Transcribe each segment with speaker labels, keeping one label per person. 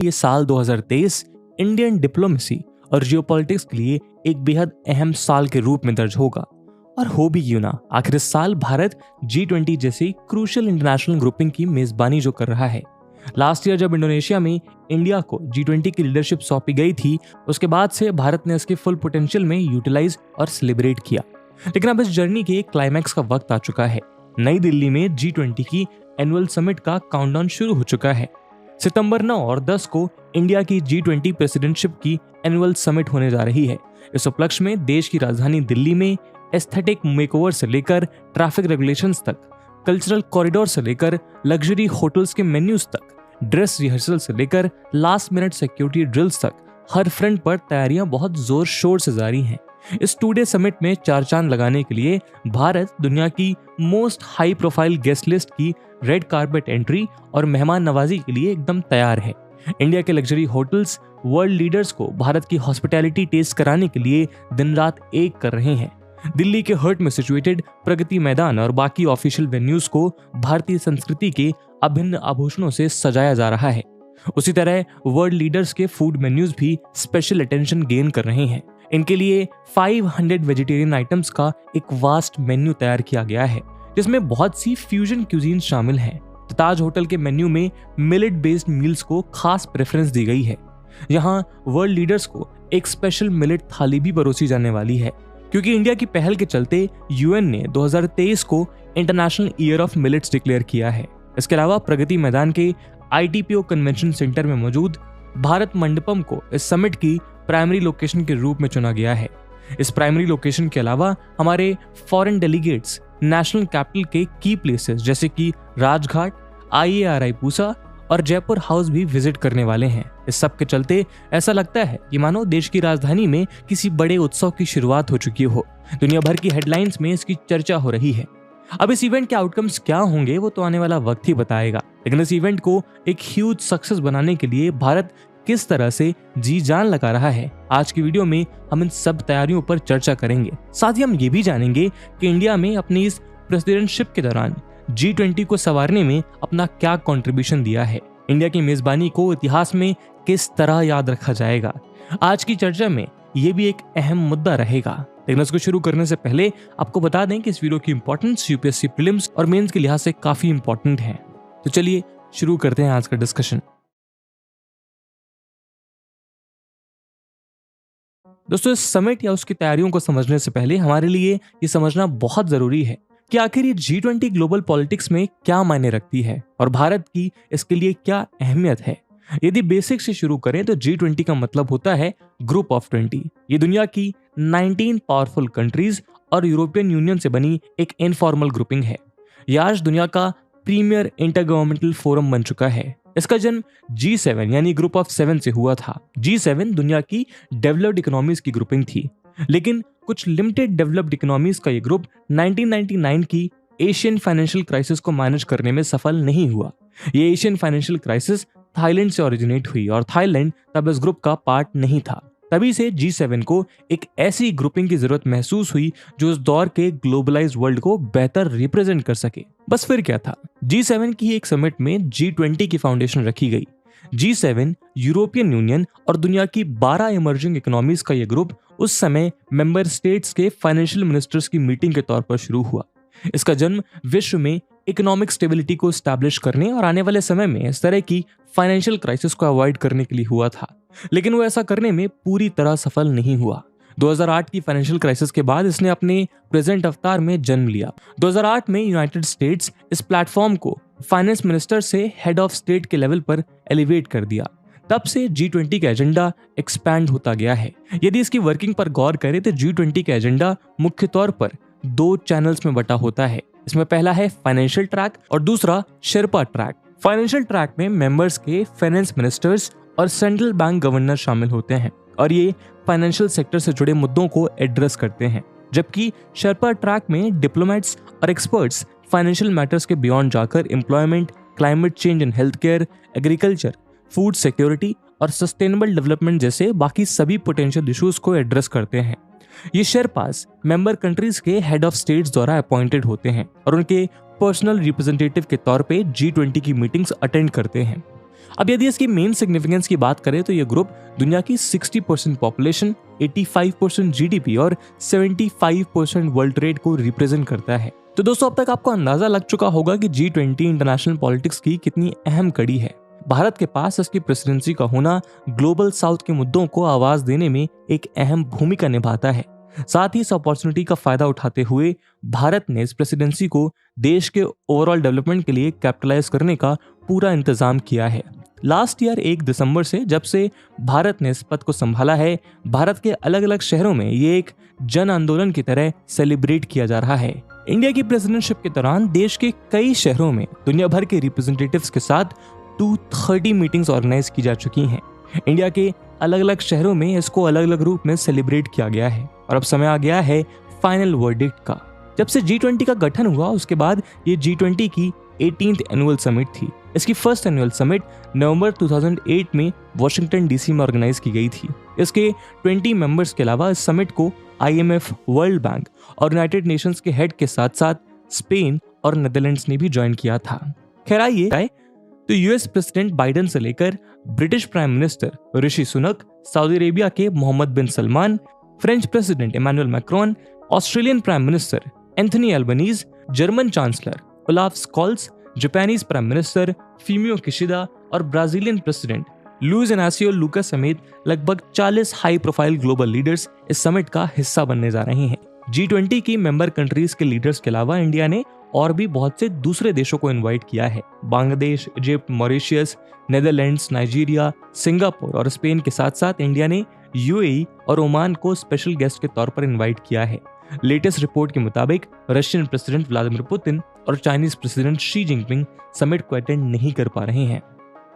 Speaker 1: ये साल 2023 Indian diplomacy और जियोपॉलिटिक्स के लिए एक बेहद अहम साल के रूप में दर्ज होगा। और हो भी क्यों ना, आखिर इस साल भारत G20 जैसी क्रूशियल इंटरनेशनल ग्रुपिंग की मेजबानी जो कर रहा है। लास्ट ईयर जब इंडोनेशिया में इंडिया को G20 की लीडरशिप सौंपी गई थी, उसके बाद से भारत ने इसके फुल पोटेंशियल में यूटिलाइज और सेलिब्रेट किया। लेकिन अब इस जर्नी के क्लाइमैक्स का वक्त आ चुका है। नई दिल्ली में G20 की एनुअल समिट का काउंटडाउन शुरू हो चुका है। सितंबर 9 और 10 को इंडिया की G20 प्रेसिडेंटशिप की एनुअल समिट होने जा रही है। इस उपलक्ष्य में देश की राजधानी दिल्ली में एस्थेटिक मेकओवर से लेकर ट्रैफिक रेगुलेशंस तक, कल्चरल कॉरिडोर से लेकर लग्जरी होटल्स के मेन्यूज तक, ड्रेस रिहर्सल से लेकर लास्ट मिनट सिक्योरिटी ड्रिल्स तक, हर फ्रंट पर तैयारियां बहुत जोर शोर से जारी हैं। इस 2 डे समिट में चार चांद लगाने के लिए भारत दुनिया की most high profile guest list की रेड कार्पेट एंट्री और मेहमान नवाजी के लिए एकदम तैयार है। इंडिया के लग्जरी होटल्स वर्ल्ड लीडर्स को भारत की हॉस्पिटैलिटी टेस्ट कराने के लिए दिन रात एक कर रहे हैं। दिल्ली के हर्ट में सिचुएटेड प्रगति मैदान और बाकी ऑफिशियल वेन्यूज को भारतीय संस्कृति के अभिन्न आभूषणों से सजाया जा रहा है। उसी तरह वर्ल्ड लीडर्स के फूड मेन्यूज भी स्पेशल अटेंशन गेन कर रहे हैं। इनके लिए 500 वेजिटेरियन आइटम्स का एक वास्ट मेन्यू तैयार किया गया है, जिसमें बहुत सी फ्यूजन क्यूजीन शामिल हैं। ताज होटल के मेन्यू में मिलेट बेस्ड मील्स को खास प्रेफरेंस दी गई है। यहाँ वर्ल्ड लीडर्स को एक स्पेशल मिलेट थाली भी परोसी जाने वाली है, क्योंकि इंडिया की पहल के चलते यूएन ने 2023 को international year of millets declare किया है। इसके अलावा प्रगति मैदान के ITPO कन्वेंशन सेंटर में मौजूद भारत मंडपम को इस समिट की प्राइमरी लोकेशन के रूप में चुना गया है। इस प्राइमरी लोकेशन के अलावा हमारे फॉरेन डेलीगेट्स नेशनल कैपिटल के की प्लेसेस जैसे कि राजघाट, IARI पूसा और जयपुर हाउस भी विजिट करने वाले हैं। इस सब के चलते ऐसा लगता है कि मानो देश की राजधानी में किसी बड़े उत्सव की शुरुआत हो चुकी हो। दुनिया भर की हेडलाइंस में इसकी चर्चा हो रही है। अब इस इवेंट के आउटकम्स क्या होंगे वो तो आने वाला वक्त ही बताएगा, लेकिन इस इवेंट को एक ह्यूज सक्सेस बनाने के लिए भारत किस तरह से जी जान लगा रहा है, आज की वीडियो में हम इन सब तैयारियों पर चर्चा करेंगे। साथ ही हम ये भी जानेंगे कि इंडिया में अपनी इस प्रेसिडेंटशिप के दौरान G20 को संवारने में अपना क्या कंट्रीब्यूशन दिया है। इंडिया की मेजबानी को इतिहास में किस तरह याद रखा जाएगा। आज की चर्चा में ये भी एक अहम मुद्दा रहेगा। लेकिन इसको शुरू करने से पहले आपको बता दें कि इस वीडियो की इंपॉर्टेंस UPSC प्रीलिम्स और मेंस के लिहाज से काफी इंपॉर्टेंट है। तो चलिए शुरू करते हैं आज का डिस्कशन। दोस्तों, इस समिट या उसकी तैयारियों को समझने से पहले हमारे लिए ये समझना बहुत जरूरी है कि आखिर ये G20 ग्लोबल पॉलिटिक्स में क्या मायने रखती है और भारत की इसके लिए क्या अहमियत है। यदि बेसिक से शुरू करें तो G20 का मतलब होता है ग्रुप ऑफ 20। ये दुनिया की 19 पावरफुल कंट्रीज और यूरोपियन यूनियन से बनी एक इनफॉर्मल ग्रुपिंग है। यह आज दुनिया का प्रीमियर इंटरगवर्नमेंटल फोरम बन चुका है। इसका जन्म G7 यानी ग्रुप ऑफ 7 से हुआ था। G7 दुनिया की डेवलप्ड इकोनॉमीज की ग्रुपिंग थी, लेकिन कुछ लिमिटेड डेवलप्ड इकोनॉमीज का ये ग्रुप 1999 की एशियन फाइनेंशियल क्राइसिस को मैनेज करने में सफल नहीं हुआ। ये एशियन फाइनेंशियल क्राइसिस थाईलैंड से ओरिजिनेट हुई और थाईलैंड तब इस ग्रुप का पार्ट नहीं था। तभी से G7 को एक ऐसी ग्रुपिंग की जरूरत महसूस हुई जो उस दौर के ग्लोबलाइज्ड वर्ल्ड को बेहतर रिप्रेजेंट कर सके। बस फिर क्या था, G7 की एक समिट में G20 की फाउंडेशन रखी गई। G7 यूरोपियन यूनियन और दुनिया की 12 इमर्जिंग इकोनॉमीज का यह ग्रुप उस समय मेंबर स्टेट्स के फाइनेंशियल मिनिस्टर्स की मीटिंग के तौर पर शुरू हुआ। इसका जन्म विश्व में इकोनॉमिक स्टेबिलिटी को एस्टैब्लिश करने और आने वाले समय में इस तरह की फाइनेंशियल क्राइसिस को अवॉइड करने के लिए हुआ था, लेकिन वो ऐसा करने में पूरी तरह सफल नहीं हुआ। 2008 की फाइनेंशियल क्राइसिस के बाद इसने अपने प्रेजेंट अवतार में जन्म लिया। 2008 में यूनाइटेड स्टेट्स इस प्लेटफॉर्म को फाइनेंस मिनिस्टर से हेड ऑफ स्टेट के लेवल पर एलिवेट कर दिया। तब से G20 का एजेंडा एक्सपैंड होता गया है। यदि इसकी वर्किंग पर गौर करें तो G20 का एजेंडा मुख्य तौर पर 2 चैनल्स में बटा होता है। इसमें पहला है फाइनेंशियल ट्रैक और दूसरा शेरपा ट्रैक। फाइनेंशियल ट्रैक में मेंबर्स के फाइनेंस मिनिस्टर्स और सेंट्रल बैंक गवर्नर शामिल होते हैं और ये फाइनेंशियल सेक्टर से जुड़े मुद्दों को एड्रेस करते हैं, जबकि शेरपा ट्रैक में डिप्लोमेट्स और एक्सपर्ट्स फाइनेंशियल मैटर्स के बियॉन्ड जाकर employment, climate change and health care, agriculture, food security और सस्टेनेबल डेवलपमेंट जैसे बाकी सभी पोटेंशियल इश्यूज को एड्रेस करते हैं। ये शेरपास मेंबर कंट्रीज के हेड ऑफ स्टेट्स द्वारा अपॉइंटेड होते हैं और उनके पर्सनल रिप्रेजेंटेटिव के तौर पे G20 की मीटिंग्स अटेंड करते हैं। अब यदि इसकी मेन सिग्निफिकेंस की बात करें तो यह ग्रुप दुनिया की 60% पॉपुलेशन, 85% जीडीपी और 75% वर्ल्ड ट्रेड को रिप्रेजेंट करता है। तो दोस्तों, अब तक आपको अंदाजा लग चुका होगा कि G20 इंटरनेशनल पॉलिटिक्स की कितनी अहम कड़ी है। भारत के पास इसकी प्रेसिडेंसी का होना ग्लोबल साउथ के मुद्दों को आवाज देने में एक अहम भूमिका निभाता है। साथ ही इस अपॉर्चुनिटी का फायदा उठाते हुए भारत ने इस प्रेसिडेंसी को देश के ओवरऑल डेवलपमेंट के लिए कैपिटलाइज करने का पूरा इंतजाम किया है। लास्ट ईयर 1 दिसंबर से जब से भारत ने इस पद को संभाला है, भारत के अलग अलग शहरों में ये एक जन आंदोलन की तरह सेलिब्रेट किया जा रहा है। इंडिया की प्रेसिडेंटशिप के दौरान देश के कई शहरों में दुनिया भर के रिप्रेजेंटेटिव्स के साथ 230 मीटिंग्स ऑर्गेनाइज की जा चुकी हैं। इंडिया के अलग अलग शहरों में इसको अलग अलग रूप में सेलिब्रेट किया गया है और अब समय आ गया है फाइनल वर्डिक्ट का। जब से G20 का गठन हुआ उसके बाद ये G20 की 18th एनुअल समिट थी। इसकी फर्स्ट एनुअल समिट नवंबर 2008 में वॉशिंगटन डीसी में ऑर्गेनाइज की गई थी। इसके 20 मेंबर्स के अलावा इस समिट को IMF, वर्ल्ड बैंक और यूनाइटेड नेशंस के हेड के साथ साथ स्पेन और नेदरलैंड्स ने भी ज्वाइन किया था। खैर आइए तो यूएस प्रेसिडेंट बाइडेन से लेकर British Prime Minister Rishi Sunak, Saudi Arabia के Mohammed bin Salman, French President Emmanuel Macron, Australian Prime Minister Anthony Albanese, German Chancellor Olaf Scholz, Japanese Prime Minister Fumio Kishida और Brazilian President Luiz Inacio Lula समेत लगभग 40 high profile global leaders इस summit का हिस्सा बनने जा रहे हैं। G20 की मेंबर कंट्रीज के लीडर्स के अलावा इंडिया ने और भी बहुत से दूसरे देशों को इनवाइट किया है। Bangladesh, Egypt, Mauritius, Netherlands, Nigeria, Singapore और स्पेन के साथ साथ इंडिया ने UAE और ओमान को स्पेशल गेस्ट के तौर पर इनवाइट किया है। लेटेस्ट रिपोर्ट के मुताबिक रशियन प्रेसिडेंट व्लादिमीर पुतिन और Chinese president Xi Jinping summit को अटेंड नहीं कर पा रहे हैं।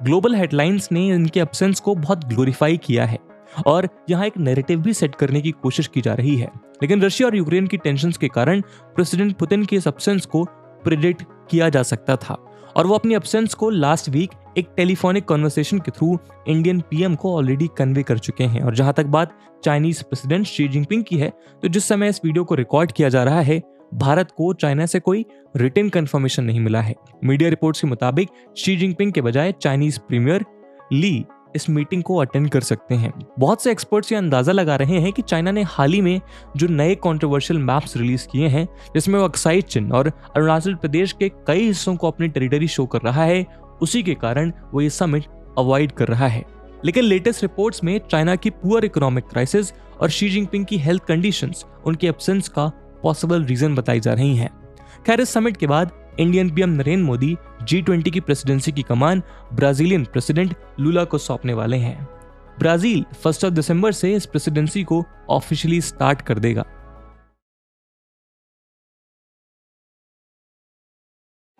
Speaker 1: ग्लोबल हेडलाइंस ने इनके एब्सेंस को बहुत ग्लोरीफाई किया है और यहाँ एक नैरेटिव भी सेट करने की कोशिश की जा रही है। लेकिन रशिया और यूक्रेन की टेंशंस के कारण प्रेसिडेंट पुतिन की इस एब्सेंस को प्रिडिक्ट किया जा सकता था और वो अपनी एब्सेंस को लास्ट वीक एक टेलीफोनिक कन्वर्सेशन के थ्रू इंडियन PM को ऑलरेडी कन्वे कर चुके हैं। और जहां तक बात चाइनीज प्रेसिडेंट शी जिनपिंग की है, तो जिस समय इस वीडियो को रिकॉर्ड किया जा रहा है, भारत को चाइना से कोई रिटन कंफर्मेशन नहीं मिला है। मीडिया रिपोर्ट्स के मुताबिक शी जिनपिंग के बजाय चाइनीज प्रीमियर ली इस मीटिंग को अटेंड कर सकते हैं। बहुत से एक्सपर्ट्स ये अंदाजा लगा रहे हैं कि चाइना ने हाल ही में जो नए कंट्रोवर्शियल मैप्स रिलीज किए हैं, जिसमें वो अक्साई चिन और अरुणाचल प्रदेश के कई हिस्सों को अपनी टेरिटरी शो कर रहा है, उसी के कारण वो ये समिट अवॉइड कर रहा है। लेकिन लेटेस्ट रिपोर्ट्स में चाइना की पुअर इकोनॉमिक क्राइसिस और शी जिनपिंग की हेल्थ कंडीशंस उनके एब्सेंस का पॉसिबल रीजन बताई जा रही हैं। खैर इस समिट के बाद Indian PM Narendra Modi G20 की प्रेसिडेंसी की कमान ब्राजीलियन प्रेसिडेंट लुला को सौंपने वाले हैं। ब्राजील 1 दिसंबर से इस प्रेसिडेंसी को ऑफिशियली स्टार्ट कर देगा।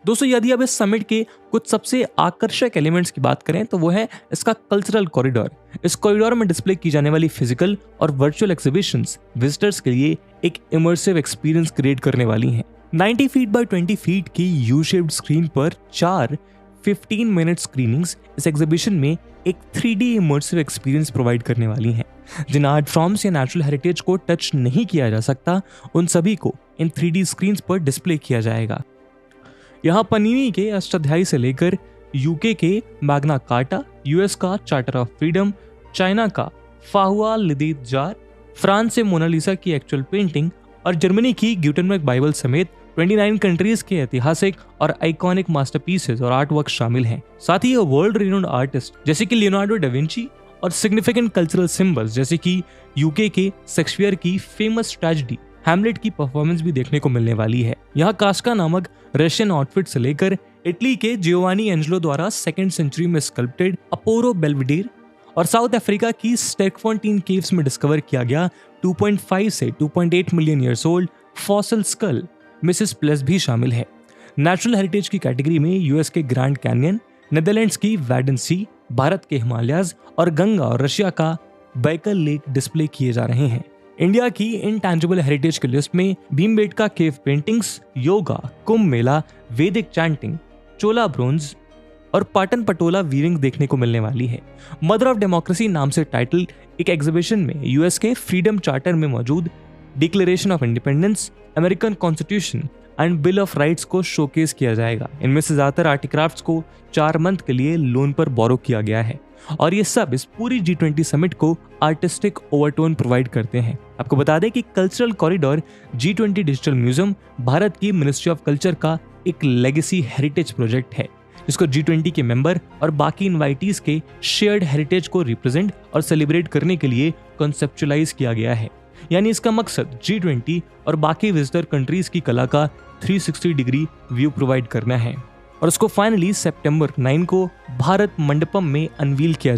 Speaker 1: दोस्तों, यदि अब इस समिट के कुछ सबसे आकर्षक एलिमेंट्स की बात करें तो वो है इसका कल्चरल कॉरिडोर। इस कॉरिडोर में डिस्प्ले की जाने वाली फिजिकल और वर्चुअल एग्जीबिशंस विजिटर्स के लिए एक इमर्सिव एक्सपीरियंस क्रिएट करने वाली हैं। 90 फीट बाय 20 फीट की U-shaped स्क्रीन पर 4 15 मिनट स्क्रीनिंग्स इस एग्जीबिशन में एक 3D इमर्सिव एक्सपीरियंस प्रोवाइड करने वाली हैं। जिन आर्ट फॉर्म्स या नेचुरल हेरिटेज को टच नहीं किया जा सकता, उन सभी को इन 3D स्क्रीन्स पर डिस्प्ले किया जाएगा। यहाँ पनीनी के अष्टाध्यायी से लेकर UK के मैग्ना कार्टा, US का चार्टर ऑफ फ्रीडम, चाइना का फाहुआ लिदेत जार, फ्रांस से मोनालिसा की एक्चुअल पेंटिंग और जर्मनी की ग्यूटेनबर्ग बाइबल समेत 29 कंट्रीज के ऐतिहासिक और आइकॉनिक मास्टरपीसेस और आर्ट वर्क शामिल हैं। साथ ही ये वर्ल्ड रिनोन्ड आर्टिस्ट जैसे कि लियोनार्डो डा विंची और सिग्निफिकेंट कल्चरल सिंबल्स जैसे कि UK के शेक्सपियर की फेमस ट्रेजेडी हैमलेट की परफॉर्मेंस भी देखने को मिलने वाली है। यहाँ कास्का नामक रशियन आउटफिट से लेकर इटली के जियोवानी एंजेलो द्वारा 2nd सेंचुरी में स्कल्प्टेड अपोरो बेल्वेडेर और साउथ अफ्रीका की स्टेकफोंटीन केव्स में डिस्कवर किया गया 2.5 से 2.8 million years old fossil skull मिसेस प्लेस भी शामिल है। नेचुरल हेरिटेज की कैटेगरी में US के ग्रैंड कैनियन, नेदरलैंड्स की वैडन सी, भारत के हिमालयाज और गंगा और रशिया का बैकल लेक डिस्प्ले किए जा रहे हैं। इंडिया की इनटैंजिबल हेरिटेज की लिस्ट में भीमबेटका केव पेंटिंग्स, योगा, कुंभ मेला, वैदिक चैंटिंग, चोला ब्रोंज और पाटन पटोला वीविंग देखने को मिलने वाली है। मदर ऑफ डेमोक्रेसी नाम से टाइटल एक एग्जीबिशन में US के फ्रीडम चार्टर में मौजूद declaration of independence, American constitution, and bill of rights को शोकेस किया जाएगा। इनमें से ज्यादातर आर्टिक्राफ्ट्स को 4 मंथ के लिए लोन पर बोरो किया गया है और ये सब इस पूरी G20 समिट को आर्टिस्टिक ओवरटोन प्रोवाइड करते हैं। आपको बता दें कि cultural corridor G20 digital museum Bharat की मिनिस्ट्री ऑफ कल्चर का एक लेगेसी हेरिटेज प्रोजेक्ट है, जिसको G20 के मेंबर और बाकी इनवाइटीज के शेयर्ड हेरिटेज को रिप्रेजेंट और सेलिब्रेट करने के लिए कॉन्सेप्चुअलाइज किया गया है। यानी इसका मकसद G20 और बाकी विजिटर कंट्रीज की कला का 360 डिग्री व्यू प्रोवाइड करना है और उसको फाइनली सितंबर 9 को भारत मंडपम में अनवील किया